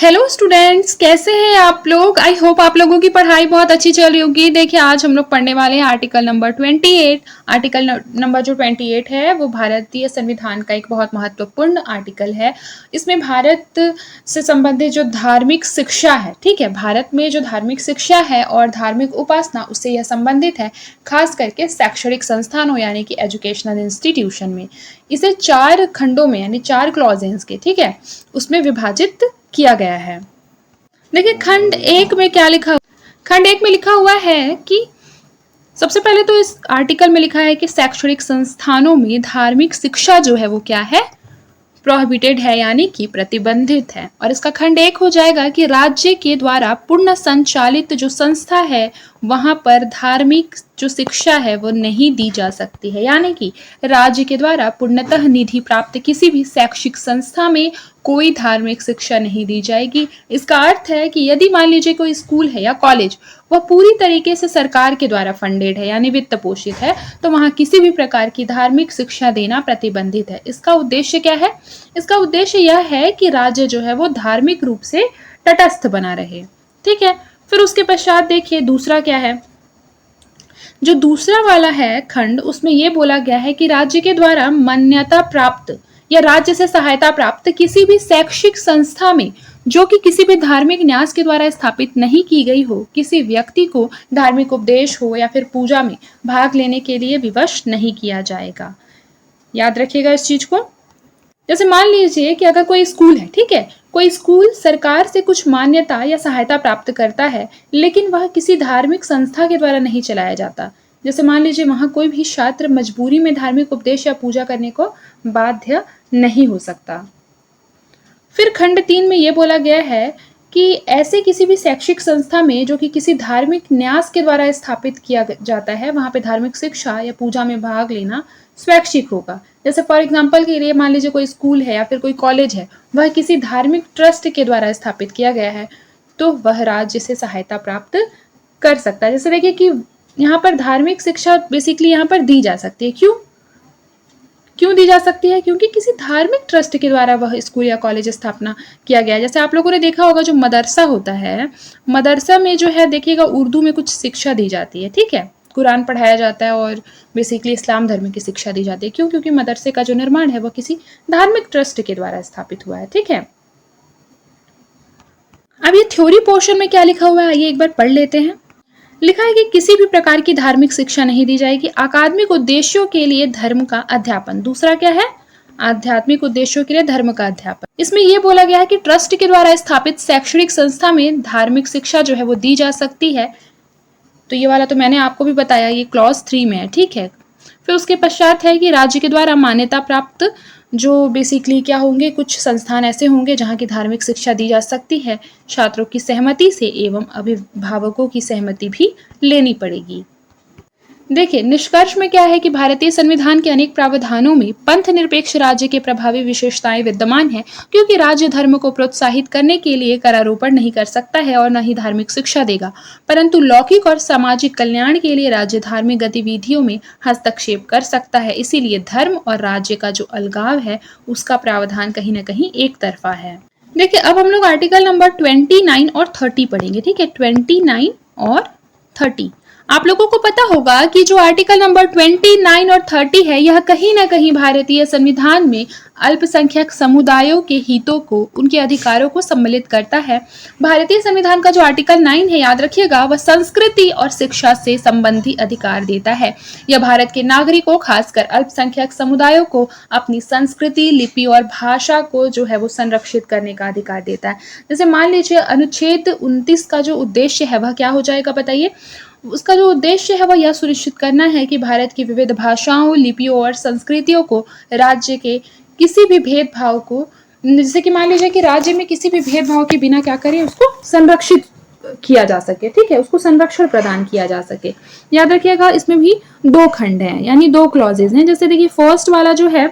Hello students, कैसे हैं आप लोग। आई होप आप लोगों की पढ़ाई बहुत अच्छी चल रही होगी। देखिए, आज हम लोग पढ़ने वाले हैं आर्टिकल नंबर 28। आर्टिकल नंबर जो 28 है वो भारतीय संविधान का एक बहुत महत्वपूर्ण आर्टिकल है। इसमें भारत से संबंधित जो धार्मिक शिक्षा है, ठीक है, भारत में जो धार्मिक शिक्षा है और धार्मिक उपासना, उससे यह संबंधित है, खास करके शैक्षणिक संस्थानों यानी कि एजुकेशनल इंस्टीट्यूशन में। इसे 4 खंडों में यानी 4 क्लॉजेस के, ठीक है, उसमें विभाजित किया गया है। देखिए, खंड 1 में क्या लिखा, खंड 1 में लिखा हुआ है कि सबसे पहले तो इस आर्टिकल में लिखा है कि शैक्षणिक संस्थानों में धार्मिक शिक्षा जो है वो क्या है, प्रोहिबिटेड है यानी कि प्रतिबंधित है। और इसका खंड 1 हो जाएगा कि राज्य के द्वारा पूर्ण संचालित जो संस्था है वहां पर धार्मिक जो शिक्षा है वो नहीं दी जा सकती है, यानी कि राज्य के द्वारा पूर्णतः निधि प्राप्त किसी भी शैक्षिक संस्था में कोई धार्मिक शिक्षा नहीं दी जाएगी। इसका अर्थ है कि यदि मान लीजिए कोई स्कूल है या कॉलेज वह पूरी तरीके से सरकार के द्वारा फंडेड है यानी वित्त पोषित है, तो वहां किसी भी प्रकार की धार्मिक शिक्षा देना प्रतिबंधित है। इसका उद्देश्य क्या है? इसका उद्देश्य यह है कि राज्य जो है वो धार्मिक रूप से तटस्थ बना रहे, ठीक है। फिर उसके पश्चात देखिए दूसरा क्या है, जो दूसरा वाला है खंड, उसमें यह बोला गया है कि राज्य के द्वारा मान्यता प्राप्त या राज्य से सहायता प्राप्त किसी भी शैक्षिक संस्था में जो कि किसी भी धार्मिक न्यास के द्वारा स्थापित नहीं की गई हो, किसी व्यक्ति को धार्मिक उपदेश हो या फिर पूजा में भाग लेने के लिए विवश नहीं किया जाएगा। याद रखिएगा इस चीज को। जैसे मान लीजिए कि अगर कोई स्कूल है, ठीक है, कोई स्कूल सरकार से कुछ मान्यता या सहायता प्राप्त करता है लेकिन वह किसी धार्मिक संस्था के द्वारा नहीं चलाया जाता। जैसे मान लीजिए वहां कोई भी छात्र मजबूरी में धार्मिक उपदेश या पूजा करने को बाध्य नहीं हो सकता। फिर खंड 3 में यह बोला गया है कि ऐसे किसी भी शैक्षिक संस्था में जो कि किसी धार्मिक न्यास के द्वारा स्थापित किया जाता है, वहां पे धार्मिक शिक्षा या पूजा में भाग लेना स्वैच्छिक होगा। जैसे फॉर एग्जाम्पल के लिए मान लीजिए कोई स्कूल है या फिर कोई कॉलेज है, वह किसी धार्मिक ट्रस्ट के द्वारा स्थापित किया गया है, तो वह राज्य से सहायता प्राप्त कर सकता है। जैसे देखिए कि यहाँ पर धार्मिक शिक्षा बेसिकली यहाँ पर दी जा सकती है। क्यों दी जा सकती है? क्योंकि किसी धार्मिक ट्रस्ट के द्वारा वह स्कूल या कॉलेज स्थापना किया गया है। जैसे आप लोगों ने देखा होगा जो मदरसा होता है, मदरसा में जो है देखिएगा उर्दू में कुछ शिक्षा दी जाती है, ठीक है, कुरान पढ़ाया जाता है और बेसिकली इस्लाम धर्म की शिक्षा दी जाती है। क्यों? क्योंकि मदरसे का जो निर्माण है वह किसी धार्मिक ट्रस्ट के द्वारा स्थापित हुआ है, ठीक है। अब ये थ्योरी पोर्शन में क्या लिखा हुआ है, आइए एक बार पढ़ लेते हैं। लिखा है कि किसी भी प्रकार की धार्मिक शिक्षा नहीं दी जाएगी। अकादमिक उद्देश्यों के लिए धर्म का अध्यापन। दूसरा क्या है? आध्यात्मिक उद्देश्यों के लिए धर्म का अध्यापन। इसमें यह बोला गया है कि ट्रस्ट के द्वारा स्थापित शैक्षणिक संस्था में धार्मिक शिक्षा जो है वो दी जा सकती है। तो ये वाला तो मैंने आपको भी बताया, ये क्लॉज 3 में है, ठीक है। फिर उसके पश्चात है कि राज्य के द्वारा मान्यता प्राप्त जो बेसिकली क्या होंगे, कुछ संस्थान ऐसे होंगे जहाँ की धार्मिक शिक्षा दी जा सकती है, छात्रों की सहमति से एवं अभिभावकों की सहमति भी लेनी पड़ेगी। देखिए, निष्कर्ष में क्या है कि भारतीय संविधान के अनेक प्रावधानों में पंथ निरपेक्ष राज्य के प्रभावी विशेषताएं विद्यमान है, क्योंकि राज्य धर्म को प्रोत्साहित करने के लिए करारोपण नहीं कर सकता है और न ही धार्मिक शिक्षा देगा, परंतु लौकिक और सामाजिक कल्याण के लिए राज्य धार्मिक गतिविधियों में हस्तक्षेप कर सकता है। इसीलिए धर्म और राज्य का जो अलगाव है उसका प्रावधान कहीं न कहीं एक तरफा है। देखिए, अब हम लोग आर्टिकल नंबर 29 और 30 पढ़ेंगे, ठीक है, 29 और 30। आप लोगों को पता होगा कि जो आर्टिकल नंबर 29 और 30 है, यह कहीं ना कहीं भारतीय संविधान में अल्पसंख्यक समुदायों के हितों को, उनके अधिकारों को सम्मिलित करता है। भारतीय संविधान का जो आर्टिकल 9 है, याद रखिएगा, वह संस्कृति और शिक्षा से संबंधी अधिकार देता है। यह भारत के नागरिकों, खासकर अल्पसंख्यक समुदायों को अपनी संस्कृति, लिपि और भाषा को जो है वो संरक्षित करने का अधिकार देता है। जैसे मान लीजिए अनुच्छेद 29 का जो उद्देश्य है वह क्या हो जाएगा बताइए? उसका जो उद्देश्य है वह यह सुनिश्चित करना है कि भारत की विविध भाषाओं, लिपियों और संस्कृतियों को राज्य के किसी भी भेदभाव को, जैसे कि मान लीजिए कि राज्य में किसी भी भेदभाव के बिना क्या करें, उसको संरक्षित किया जा सके, ठीक है, उसको संरक्षण प्रदान किया जा सके। याद रखिएगा इसमें भी 2 खंड हैं यानी 2 क्लॉजेज हैं। जैसे देखिए फर्स्ट वाला जो है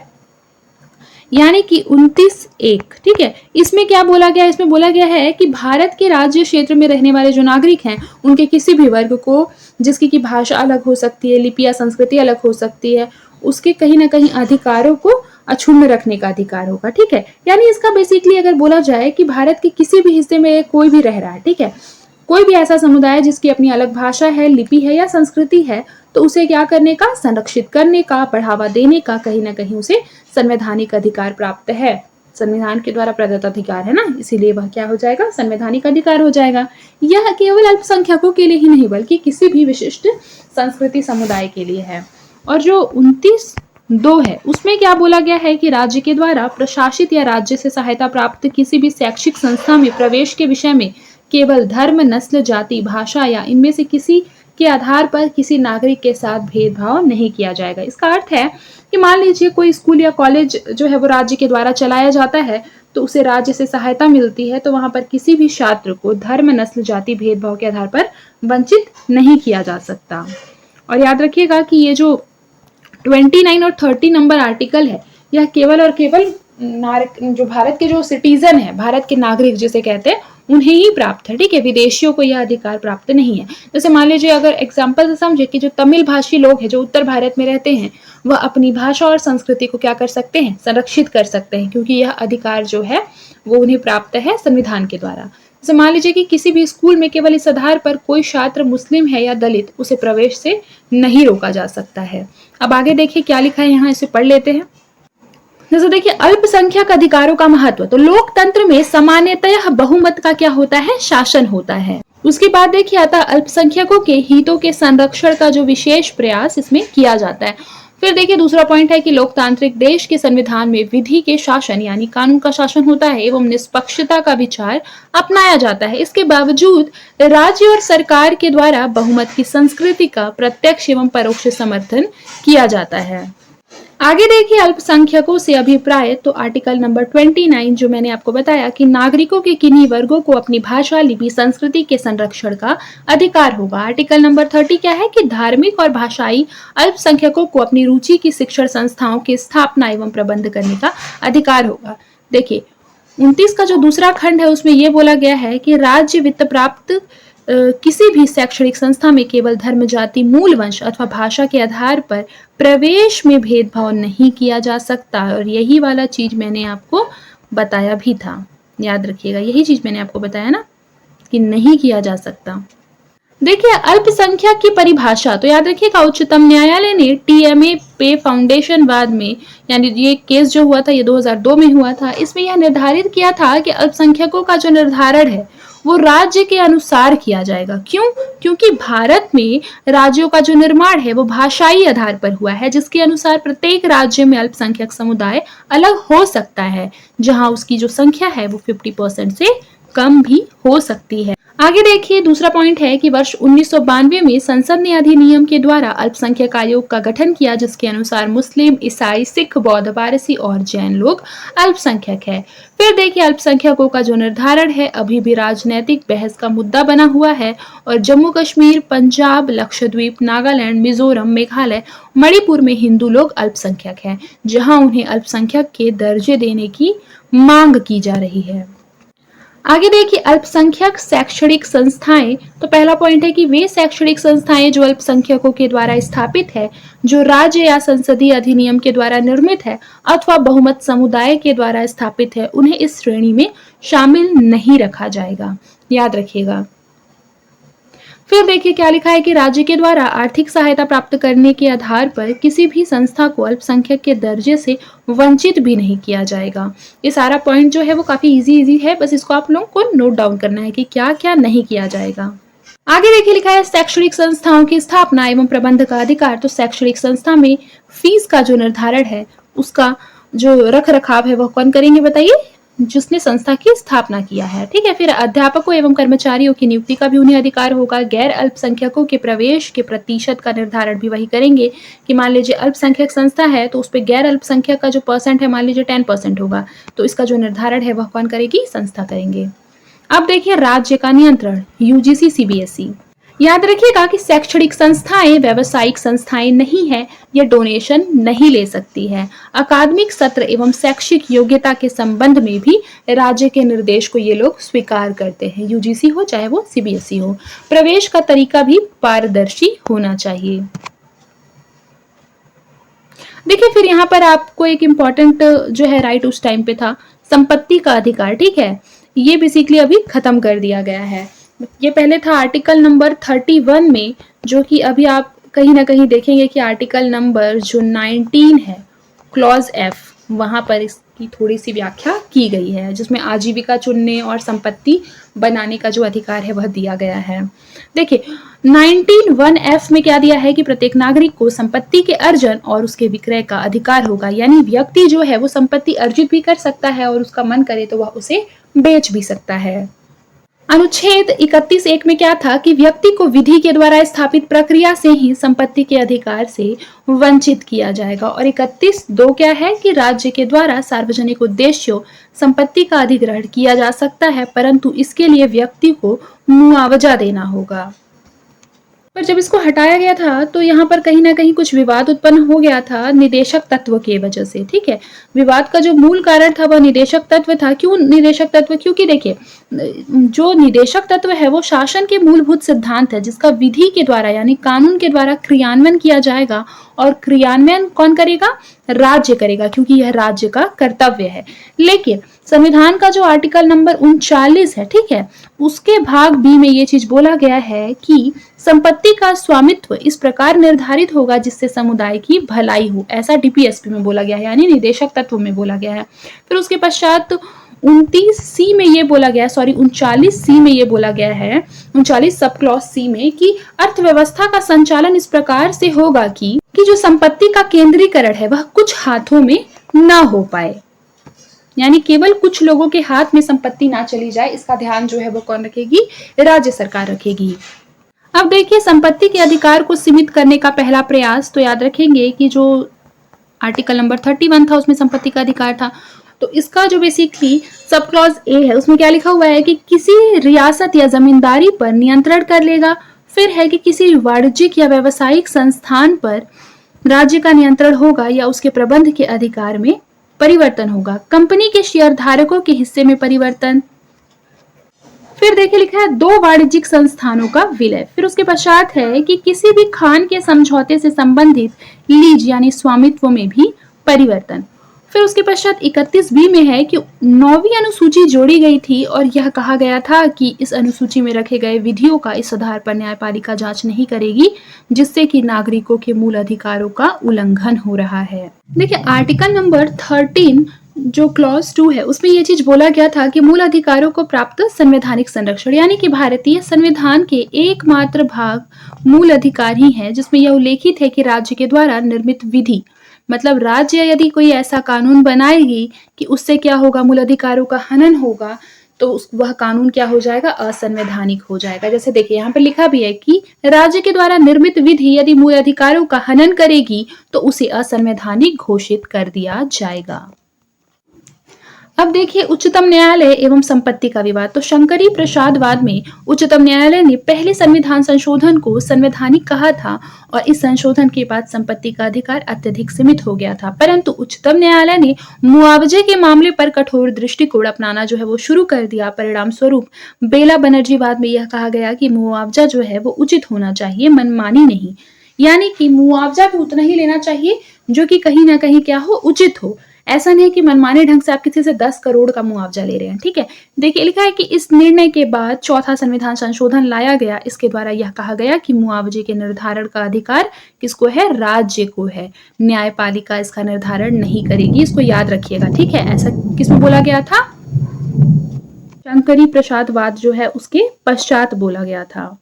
यानी कि 29(1), ठीक है, इसमें क्या बोला गया? इसमें बोला गया है कि भारत के राज्य क्षेत्र में रहने वाले जो नागरिक हैं उनके किसी भी वर्ग को, जिसकी की भाषा अलग हो सकती है, लिपि या संस्कृति अलग हो सकती है, उसके कहीं ना कहीं अधिकारों को अक्षुण्ण रखने का अधिकार होगा। ठीक है, यानी इसका बेसिकली अगर बोला जाए कि भारत के किसी भी हिस्से में कोई भी रह रहा है, ठीक है, कोई भी ऐसा समुदाय जिसकी अपनी अलग भाषा है, लिपि है या संस्कृति है, तो उसे क्या करने का, संरक्षित करने का, बढ़ावा देने का कहीं ना कहीं उसे संवैधानिक अधिकार प्राप्त है। संविधान के द्वारा प्रदत्त अधिकार है ना, इसीलिए वह क्या हो जाएगा, संवैधानिक अधिकार हो जाएगा। यह केवल अल्पसंख्यकों के लिए ही नहीं बल्कि किसी भी विशिष्ट संस्कृति समुदाय के लिए है। और जो 29(2) है उसमें क्या बोला गया है कि राज्य के द्वारा प्रशासित या राज्य से सहायता प्राप्त किसी भी शैक्षिक संस्था में प्रवेश के विषय में केवल धर्म, नस्ल, जाति, भाषा या इनमें से किसी के आधार पर किसी नागरिक के साथ भेदभाव नहीं किया जाएगा। इसका अर्थ है कि मान लीजिए कोई स्कूल या कॉलेज जो है वो राज्य के द्वारा चलाया जाता है, तो उसे राज्य से सहायता मिलती है, तो वहां पर किसी भी छात्र को धर्म, नस्ल, जाति, भेदभाव के आधार पर वंचित नहीं किया जा सकता। और याद रखिएगा कि ये जो 29 और 30 नंबर आर्टिकल है, यह केवल और केवल जो भारत के जो सिटीजन है, भारत के नागरिक जिसे कहते हैं, उन्हें ही प्राप्त है। ठीक है, विदेशियों को यह अधिकार प्राप्त नहीं है। जैसे मान लीजिए अगर एग्जाम्पल से समझे कि जो तमिल भाषी लोग हैं जो उत्तर भारत में रहते हैं, वह अपनी भाषा और संस्कृति को क्या कर सकते हैं, संरक्षित कर सकते हैं, क्योंकि यह अधिकार जो है वो उन्हें प्राप्त है संविधान के द्वारा। जैसे मान लीजिए कि किसी भी स्कूल में केवल इस आधार पर कोई छात्र मुस्लिम है या दलित, उसे प्रवेश से नहीं रोका जा सकता है। अब आगे देखिए क्या लिखा है यहाँ, इसे पढ़ लेते हैं। जैसे देखिए अल्पसंख्यक अधिकारों का महत्व, तो लोकतंत्र में सामान्यतः बहुमत का क्या होता है, शासन होता है। उसके बाद देखिए आता अल्पसंख्यकों के हितों के संरक्षण का जो विशेष प्रयास इसमें किया जाता है। फिर देखिए दूसरा पॉइंट है कि लोकतांत्रिक देश के संविधान में विधि के शासन यानी कानून का शासन होता है एवं निष्पक्षता का विचार अपनाया जाता है। इसके बावजूद राज्य और सरकार के द्वारा बहुमत की संस्कृति का प्रत्यक्ष एवं परोक्ष समर्थन किया जाता है। आगे देखिए अल्पसंख्यकों से अभिप्राय, तो आर्टिकल नंबर 29 जो मैंने आपको बताया कि नागरिकों के किन्हीं वर्गों को अपनी भाषा, लिपि, संस्कृति के संरक्षण का अधिकार होगा। आर्टिकल नंबर 30 क्या है कि धार्मिक और भाषाई अल्पसंख्यकों को अपनी रुचि की शिक्षण संस्थाओं की स्थापना एवं प्रबंध करने का अधिकार होगा। देखिए 29 का जो दूसरा खंड है उसमें यह बोला गया है कि राज्य वित्त प्राप्त किसी भी शैक्षणिक संस्था में केवल धर्म, जाति, मूल वंश अथवा भाषा के आधार पर प्रवेश में भेदभाव नहीं किया जा सकता। और यही वाला चीज मैंने आपको बताया भी था, याद रखिएगा, यही चीज मैंने आपको बताया ना कि नहीं किया जा सकता। देखिए अल्पसंख्यक की परिभाषा, तो याद रखिएगा उच्चतम न्यायालय ने टीएमए पे फाउंडेशन वाद में, यानी ये केस जो हुआ था ये 2002 में हुआ था, इसमें यह निर्धारित किया था कि अल्पसंख्यकों का जो निर्धारण है वो राज्य के अनुसार किया जाएगा। क्यों? क्योंकि भारत में राज्यों का जो निर्माण है वो भाषाई आधार पर हुआ है, जिसके अनुसार प्रत्येक राज्य में अल्पसंख्यक समुदाय अलग हो सकता है, जहां उसकी जो संख्या है वो 50% से कम भी हो सकती है। आगे देखिए दूसरा पॉइंट है कि वर्ष 1992 में संसद ने अधिनियम के द्वारा अल्पसंख्यक आयोग का गठन किया, जिसके अनुसार मुस्लिम, ईसाई, सिख, बौद्ध, पारसी और जैन लोग अल्पसंख्यक है। फिर देखिए अल्पसंख्यकों का जो निर्धारण है अभी भी राजनीतिक बहस का मुद्दा बना हुआ है, और जम्मू कश्मीर, पंजाब, लक्षद्वीप, नागालैंड, मिजोरम, मेघालय, मणिपुर में हिंदू लोग अल्पसंख्यक हैं, जहां उन्हें अल्पसंख्यक के दर्जे देने की मांग की जा रही है। आगे देखिए अल्पसंख्यक शैक्षणिक संस्थाएं, तो पहला पॉइंट है कि वे शैक्षणिक संस्थाएं जो अल्पसंख्यकों के द्वारा स्थापित है, जो राज्य या संसदीय अधिनियम के द्वारा निर्मित है अथवा बहुमत समुदाय के द्वारा स्थापित है, उन्हें इस श्रेणी में शामिल नहीं रखा जाएगा, याद रखिएगा। फिर देखिए क्या लिखा है कि राज्य के द्वारा आर्थिक सहायता प्राप्त करने के आधार पर किसी भी संस्था को अल्पसंख्यक के दर्जे से वंचित भी नहीं किया जाएगा। ये सारा पॉइंट जो है वो काफी इजी है, बस इसको आप लोगों को नोट डाउन करना है कि क्या क्या नहीं किया जाएगा। आगे देखिए लिखा है शैक्षणिक संस्थाओं की स्थापना एवं प्रबंध का अधिकार, तो शैक्षणिक संस्था में फीस का जो निर्धारण है उसका जो रख रखाव है वह कौन करेंगे बताइए, जिसने संस्था की स्थापना किया है। ठीक है, फिर अध्यापकों एवं कर्मचारियों की नियुक्ति का भी उन्हें अधिकार होगा। गैर अल्पसंख्यकों के प्रवेश के प्रतिशत का निर्धारण भी वही करेंगे कि मान लीजिए अल्पसंख्यक संस्था है तो उस पर गैर अल्पसंख्यक का जो परसेंट है मान लीजिए 10% होगा, तो इसका जो निर्धारण है वह कौन करेगी, संस्था करेंगे। अब देखिए राज्य का नियंत्रण, यूजीसी, सीबीएसई। याद रखिएगा कि शैक्षणिक संस्थाएं व्यावसायिक संस्थाएं नहीं है, यह डोनेशन नहीं ले सकती है। अकादमिक सत्र एवं शैक्षिक योग्यता के संबंध में भी राज्य के निर्देश को ये लोग स्वीकार करते हैं, यूजीसी हो चाहे वो सीबीएसई हो। प्रवेश का तरीका भी पारदर्शी होना चाहिए। देखिए फिर यहाँ पर आपको एक इम्पॉर्टेंट जो है राइट उस टाइम पे था, संपत्ति का अधिकार, ठीक है, ये बेसिकली अभी खत्म कर दिया गया है। ये पहले था आर्टिकल नंबर 31 में, जो कि अभी आप कहीं ना कहीं देखेंगे कि आर्टिकल नंबर जो 19 है, क्लॉज एफ, वहां पर इसकी थोड़ी सी व्याख्या की गई है, जिसमें आजीविका चुनने और संपत्ति बनाने का जो अधिकार है वह दिया गया है। देखिए 19(1)(f) में क्या दिया है कि प्रत्येक नागरिक को संपत्ति के अर्जन और उसके विक्रय का अधिकार होगा, यानी व्यक्ति जो है वो संपत्ति अर्जित भी कर सकता है और उसका मन करे तो वह उसे बेच भी सकता है। अनुच्छेद 31(1) में क्या था कि व्यक्ति को विधि के द्वारा स्थापित प्रक्रिया से ही संपत्ति के अधिकार से वंचित किया जाएगा। और 31(2) क्या है कि राज्य के द्वारा सार्वजनिक उद्देश्यों संपत्ति का अधिग्रहण किया जा सकता है, परंतु इसके लिए व्यक्ति को मुआवजा देना होगा। पर जब इसको हटाया गया था तो यहाँ पर कहीं ना कहीं कुछ विवाद उत्पन्न हो गया था निदेशक तत्व के वजह से, ठीक है। विवाद का जो मूल कारण था वह निदेशक तत्व था। क्यों निदेशक तत्व? क्योंकि देखिए जो निदेशक तत्व है वो शासन के मूलभूत सिद्धांत है, जिसका विधि के द्वारा यानी कानून के द्वारा क्रियान्वयन किया जाएगा, और क्रियान्वयन कौन करेगा? राज्य करेगा, क्योंकि यह राज्य का कर्तव्य है। लेकिन संविधान का जो आर्टिकल नंबर 39 है, ठीक है, उसके भाग बी में ये चीज बोला गया है कि संपत्ति का स्वामित्व इस प्रकार निर्धारित होगा जिससे समुदाय की भलाई हो, ऐसा डीपीएसपी में बोला गया है, यानी निदेशक तत्व में बोला गया है। फिर उसके पश्चात 29C में ये बोला गया, सॉरी 39C में ये बोला गया है, 39 सब क्लॉज सी में, कि अर्थव्यवस्था का संचालन इस प्रकार से होगा कि जो संपत्ति का केंद्रीकरण है वह कुछ हाथों में ना हो पाए, यानी केवल कुछ लोगों के हाथ में संपत्ति ना चली जाए, इसका ध्यान जो है वो कौन रखेगी? राज्य सरकार रखेगी। अब देखिए संपत्ति के अधिकार को सीमित करने का पहला प्रयास, तो याद रखेंगे कि जो आर्टिकल नंबर 31 था उसमें संपत्ति का अधिकार था, तो इसका जो बेसिकली सब क्लॉज ए है उसमें क्या लिखा हुआ है कि किसी रियासत या जमींदारी पर नियंत्रण कर लेगा। फिर है कि किसी वाणिज्यिक या व्यावसायिक संस्थान पर राज्य का नियंत्रण होगा या उसके प्रबंध के अधिकार में परिवर्तन होगा। कंपनी के शेयर धारकों के हिस्से में परिवर्तन। फिर देखिए लिखा है 2 वाणिज्यिक संस्थानों का विलय। फिर उसके पश्चात है कि किसी भी खान के समझौते से संबंधित लीज यानी स्वामित्व में भी परिवर्तन। फिर उसके पश्चात 31B में है कि 9वीं अनुसूची जोड़ी गई थी और यह कहा गया था कि इस अनुसूची में रखे गए विधियों का इस आधार पर न्यायपालिका जांच नहीं करेगी, जिससे कि नागरिकों के मूल अधिकारों का उल्लंघन हो रहा है। देखिए आर्टिकल नंबर 13 जो क्लॉज 2 है उसमें यह चीज बोला गया था कि मूल अधिकारों को प्राप्त संवैधानिक संरक्षण, यानी कि भारतीय संविधान के एकमात्र भाग मूल अधिकार ही है जिसमें यह उल्लेखित है कि राज्य के द्वारा निर्मित विधि, मतलब राज्य यदि कोई ऐसा कानून बनाएगी कि उससे क्या होगा? मूल अधिकारों का हनन होगा, तो वह कानून क्या हो जाएगा? असंवैधानिक हो जाएगा। जैसे देखिए यहाँ पर लिखा भी है कि राज्य के द्वारा निर्मित विधि यदि मूल अधिकारों का हनन करेगी तो उसे असंवैधानिक घोषित कर दिया जाएगा। अब देखिए उच्चतम न्यायालय एवं संपत्ति का विवाद। तो शंकरी प्रसादवाद में उच्चतम न्यायालय ने पहले संविधान संशोधन को संवैधानिक कहा था और इस संशोधन के बाद संपत्ति का अधिकार अत्यधिक सीमित हो गया था, परंतु उच्चतम न्यायालय ने मुआवजे के मामले पर कठोर दृष्टिकोण अपनाना जो है वो शुरू कर दिया। परिणाम स्वरूप बेला बनर्जी वाद में यह कहा गया कि मुआवजा जो है वो उचित होना चाहिए, मनमानी नहीं, यानी कि मुआवजा भी उतना ही लेना चाहिए जो कि कहीं ना कहीं क्या हो? उचित हो। ऐसा नहीं कि मनमाने ढंग से आप किसी से 10 करोड़ का मुआवजा ले रहे हैं, ठीक है। देखिए लिखा है कि इस निर्णय के बाद चौथा संविधान संशोधन लाया गया। इसके द्वारा यह कहा गया कि मुआवजे के निर्धारण का अधिकार किसको है? राज्य को है। न्यायपालिका इसका निर्धारण नहीं करेगी, इसको याद रखिएगा, ठीक है। ऐसा किसमें बोला गया था? शंकरी प्रसादवाद जो है उसके पश्चात बोला गया था।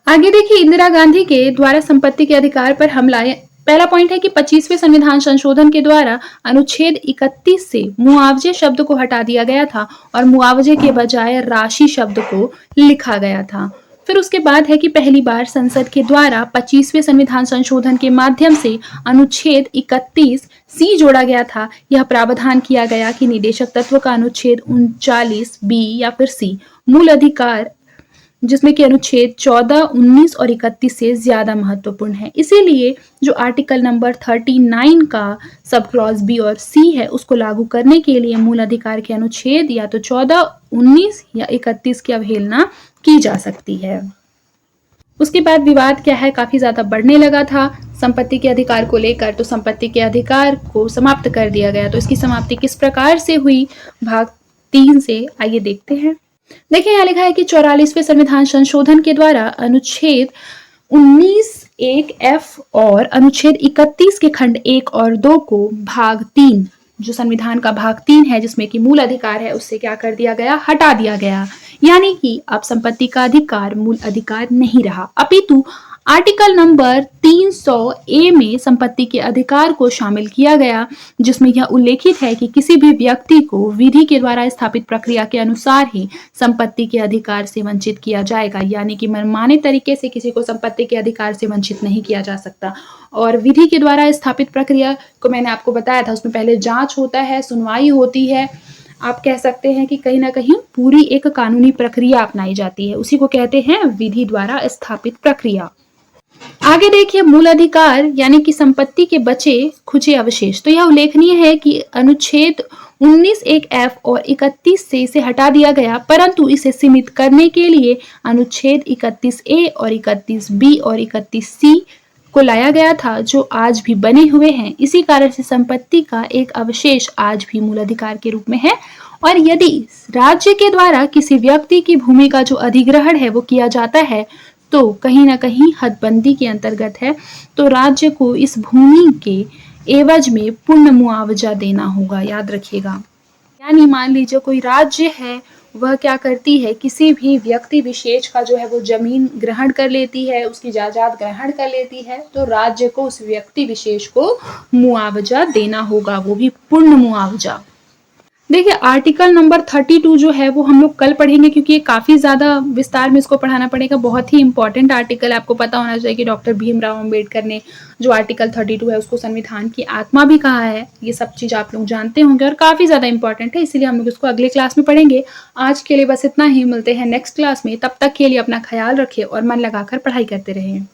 आगे देखिए इंदिरा गांधी के द्वारा संपत्ति के अधिकार पर हमला। पहला पॉइंट है कि 25वें संविधान संशोधन के द्वारा अनुच्छेद 31 से मुआवजे शब्द को हटा दिया गया था और मुआवजे के बजाय राशि शब्द को लिखा गया था। फिर उसके बाद है कि पहली बार संसद के द्वारा 25वें संविधान संशोधन के माध्यम से अनुच्छेद 31C जोड़ा गया था। यह प्रावधान किया गया कि निदेशक तत्व का अनुच्छेद 39B या फिर C मूल अधिकार, जिसमें कि अनुच्छेद 14, 19 और 31 से ज्यादा महत्वपूर्ण है। इसीलिए जो आर्टिकल नंबर 39 का सब क्लॉज बी और सी है उसको लागू करने के लिए मूल अधिकार के अनुच्छेद या तो 14, 19 या 31 की अवहेलना की जा सकती है। उसके बाद विवाद क्या है काफ़ी ज़्यादा बढ़ने लगा था संपत्ति के अधिकार को लेकर, तो संपत्ति के अधिकार को समाप्त कर दिया गया। तो इसकी समाप्ति किस प्रकार से हुई, भाग 3 से आइए देखते हैं। देखिए यहाँ लिखा है कि 44वें संविधान संशोधन के द्वारा अनुच्छेद 19(1)(f) और अनुच्छेद 31 के खंड 1 और 2 को भाग 3, जो संविधान का भाग 3 है जिसमें कि मूल अधिकार है, उससे क्या कर दिया गया, हटा दिया गया। यानी कि अब संपत्ति का अधिकार मूल अधिकार नहीं रहा, अपितु आर्टिकल नंबर 300A में संपत्ति के अधिकार को शामिल किया गया, जिसमें यह उल्लेखित है कि किसी भी व्यक्ति को विधि के द्वारा स्थापित प्रक्रिया के अनुसार ही संपत्ति के अधिकार से वंचित किया जाएगा। यानी कि मनमाने तरीके से किसी को संपत्ति के अधिकार से वंचित नहीं किया जा सकता। और विधि के द्वारा स्थापित प्रक्रिया को मैंने आपको बताया था, उसमें पहले जांच होता है, सुनवाई होती है, आप कह सकते हैं कि कहीं ना कहीं पूरी एक कानूनी प्रक्रिया अपनाई जाती है, उसी को कहते हैं विधि द्वारा स्थापित प्रक्रिया। आगे देखिए मूल अधिकार यानी कि संपत्ति के बचे खुचे अवशेष। तो यह उल्लेखनीय है कि अनुच्छेद 19(1)(f) और 31 से इसे हटा दिया गया, परंतु इसे सीमित करने के लिए अनुच्छेद 31A और 31B और 31C को लाया गया था, जो आज भी बने हुए हैं। इसी कारण से संपत्ति का एक अवशेष आज भी मूल अधिकार के रूप में है। और यदि राज्य के द्वारा किसी व्यक्ति की भूमि का जो अधिग्रहण है वो किया जाता है तो कहीं ना कहीं हदबंदी के अंतर्गत है, तो राज्य को इस भूमि के एवज में पूर्ण मुआवजा देना होगा, याद रखिएगा। यानी मान लीजिए कोई राज्य है, वह क्या करती है, किसी भी व्यक्ति विशेष का जो है वो जमीन ग्रहण कर लेती है, उसकी जायदाद ग्रहण कर लेती है, तो राज्य को उस व्यक्ति विशेष को मुआवजा देना होगा, वो भी पूर्ण मुआवजा। देखिए आर्टिकल नंबर 32 जो है वो हम लोग कल पढ़ेंगे, क्योंकि ये काफ़ी ज़्यादा विस्तार में इसको पढ़ाना पड़ेगा। बहुत ही इंपॉर्टेंट आर्टिकल, आपको पता होना चाहिए कि डॉक्टर भीमराव अंबेडकर ने जो आर्टिकल 32 है उसको संविधान की आत्मा भी कहा है। ये सब चीज़ आप लोग जानते होंगे और काफ़ी ज़्यादा इंपॉर्टेंट है, इसीलिए हम लोग इसको अगले क्लास में पढ़ेंगे। आज के लिए बस इतना ही, मिलते हैं नेक्स्ट क्लास में। तब तक के लिए अपना ख्याल रखें और मन लगाकर पढ़ाई करते रहें।